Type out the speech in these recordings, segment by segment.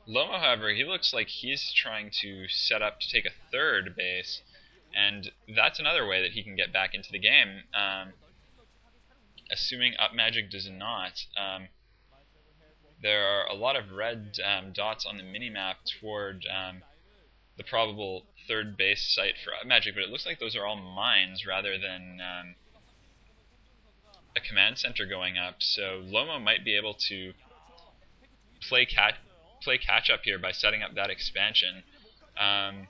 Lomo, however, he looks like he's trying to set up to take a third base, and that's another way that he can get back into the game, assuming Upmagic does not. There are a lot of red dots on the minimap toward the probable third base site for Upmagic, but it looks like those are all mines rather than a command center going up. So Lomo might be able to play catch up here by setting up that expansion. Um,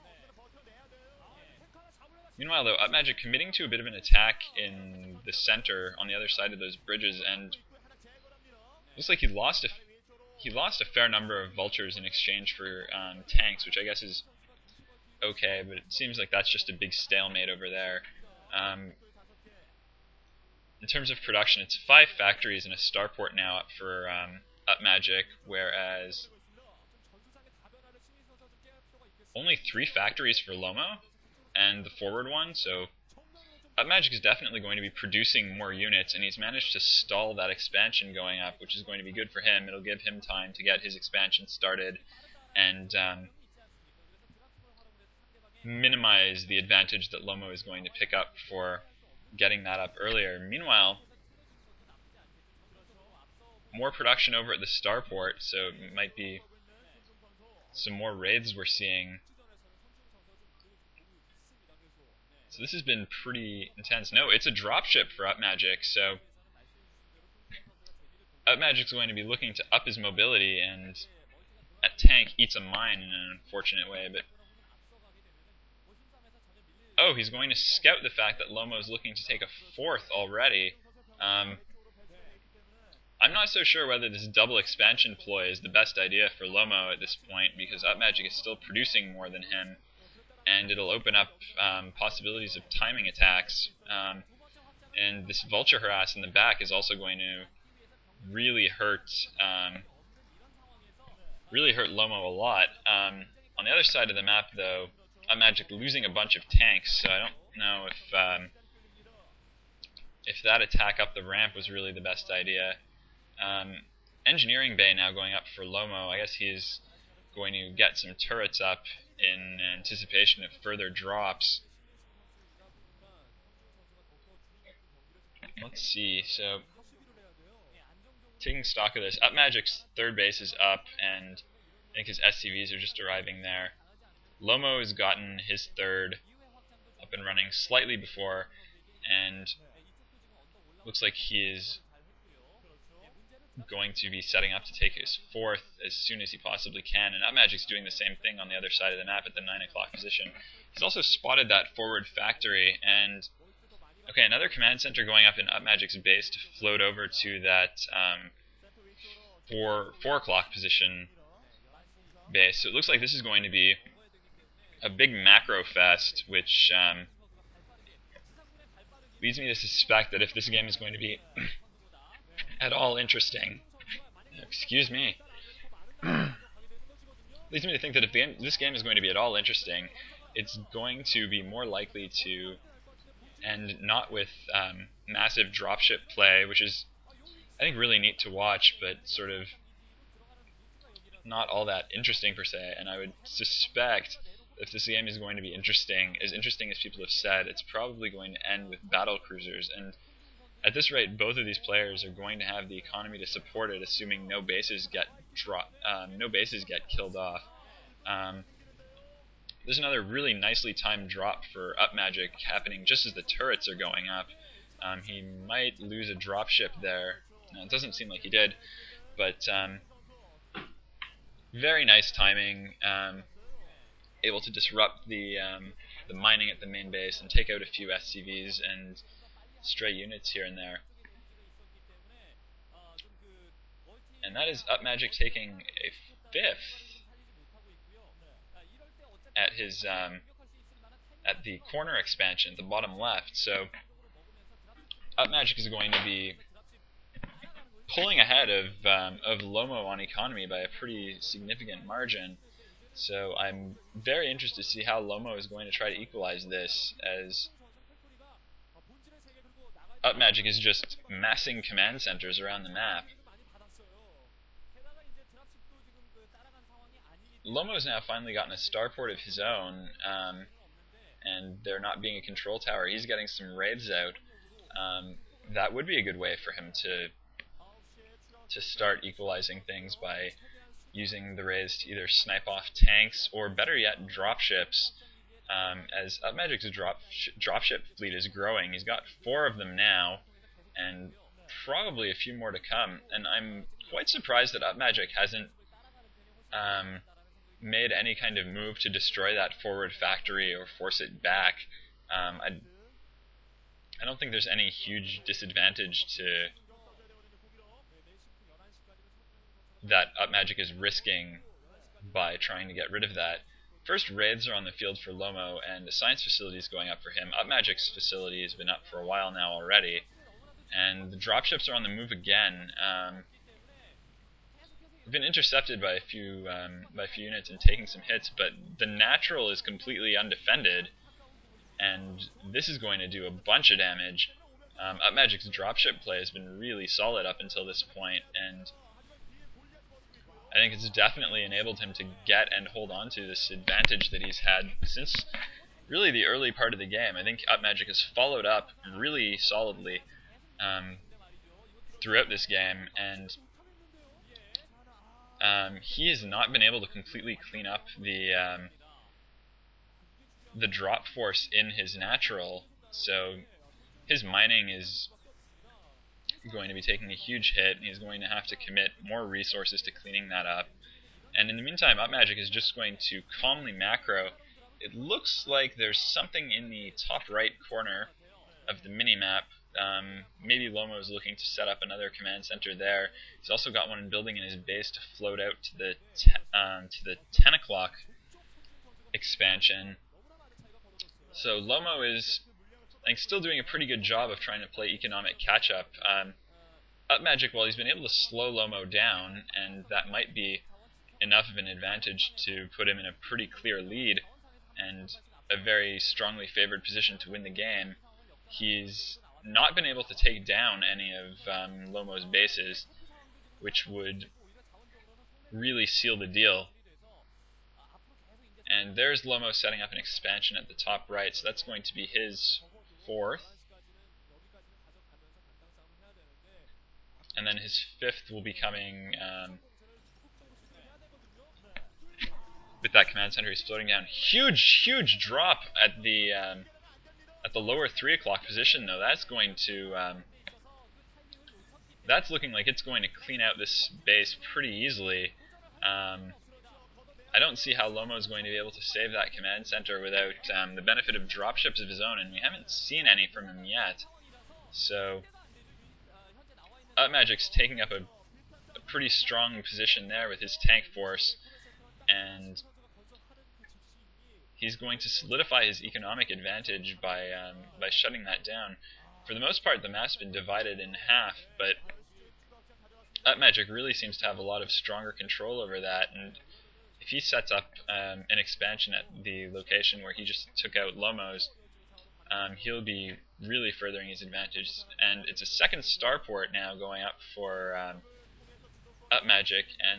Meanwhile, though, Upmagic committing to a bit of an attack in the center on the other side of those bridges, and looks like he lost a fair number of vultures in exchange for tanks, which I guess is okay, but it seems like that's just a big stalemate over there. In terms of production, it's 5 factories and a starport now up for Upmagic, whereas only 3 factories for Lomo and the forward one, so Upmagic is definitely going to be producing more units, and he's managed to stall that expansion going up, which is going to be good for him. It'll give him time to get his expansion started and minimize the advantage that Lomo is going to pick up for getting that up earlier. Meanwhile, more production over at the starport, so it might be some more raids we're seeing. So this has been pretty intense. No, it's a dropship for Upmagic, so Upmagic's going to be looking to up his mobility, and that tank eats a mine in an unfortunate way, but oh, he's going to scout the fact that Lomo is looking to take a 4th already. I'm not so sure whether this double expansion ploy is the best idea for Lomo at this point, because Upmagic is still producing more than him, and it'll open up possibilities of timing attacks. And this vulture harass in the back is also going to really hurt Lomo a lot. On the other side of the map, though, Upmagic losing a bunch of tanks, so I don't know if that attack up the ramp was really the best idea. Engineering bay now going up for Lomo. I guess he's going to get some turrets up in anticipation of further drops. Let's see, so taking stock of this, Upmagic's third base is up, and I think his SCVs are just arriving there. Lomo has gotten his third up and running slightly before, and looks like he is going to be setting up to take his 4th as soon as he possibly can, and Upmagic's doing the same thing on the other side of the map at the 9 o'clock position. He's also spotted that forward factory, and okay, another command center going up in Upmagic's base to float over to that 4 o'clock position base. So it looks like this is going to be a big macro fest, which leads me to suspect that if this game is going to be at all interesting, excuse me, leads me to think that if this game is going to be at all interesting, it's going to be more likely to end not with massive dropship play, which is, I think, really neat to watch, but sort of not all that interesting per se. And I would suspect if this game is going to be interesting as people have said, it's probably going to end with battle cruisers. And at this rate, both of these players are going to have the economy to support it, assuming no bases get killed off. There's another really nicely timed drop for Upmagic happening just as the turrets are going up. He might lose a dropship there. It doesn't seem like he did, but very nice timing. Able to disrupt the mining at the main base and take out a few SCVs and stray units here and there. And that is Upmagic taking a 5th at his at the corner expansion, the bottom left. So Upmagic is going to be pulling ahead of Lomo on economy by a pretty significant margin. So I'm very interested to see how Lomo is going to try to equalize this, as Upmagic is just massing command centers around the map. Lomo's now finally gotten a starport of his own, and there not being a control tower, he's getting some raids out. That would be a good way for him to start equalizing things by using the raids to either snipe off tanks or, better yet, dropships. As Upmagic's dropship fleet is growing, he's got 4 of them now, and probably a few more to come. And I'm quite surprised that Upmagic hasn't made any kind of move to destroy that forward factory or force it back. I don't think there's any huge disadvantage to that Upmagic is risking by trying to get rid of that. First raids are on the field for Lomo, and the science facility is going up for him. Upmagic's facility has been up for a while now already, and the dropships are on the move again. Been intercepted by a few units and taking some hits, but the natural is completely undefended, and this is going to do a bunch of damage. Upmagic's dropship play has been really solid up until this point, and I think it's definitely enabled him to get and hold on to this advantage that he's had since really the early part of the game. I think Upmagic has followed up really solidly throughout this game, and he has not been able to completely clean up the drop force in his natural, so his mining is going to be taking a huge hit, and he's going to have to commit more resources to cleaning that up. And in the meantime, Upmagic is just going to calmly macro. It looks like there's something in the top right corner of the minimap. Maybe Lomo is looking to set up another command center there. He's also got one building in his base to float out to the 10 o'clock expansion. So Lomo is, I think, still doing a pretty good job of trying to play economic catch-up. Upmagic, while he's been able to slow Lomo down, and that might be enough of an advantage to put him in a pretty clear lead and a very strongly favored position to win the game, he's not been able to take down any of Lomo's bases, which would really seal the deal. And there's Lomo setting up an expansion at the top right, so that's going to be his 4th. And then his 5th will be coming with that command center he's floating down. Huge drop at the lower 3 o'clock position, though. That's going to that's looking like it's going to clean out this base pretty easily. I don't see how Lomo is going to be able to save that command center without the benefit of dropships of his own, and we haven't seen any from him yet. So Upmagic's taking up a pretty strong position there with his tank force, and he's going to solidify his economic advantage by shutting that down. For the most part, the map's been divided in half, but Upmagic really seems to have a lot of stronger control over that, and if he sets up an expansion at the location where he just took out Lomo's, he'll be really furthering his advantage. And it's a second starport now going up for Upmagic, and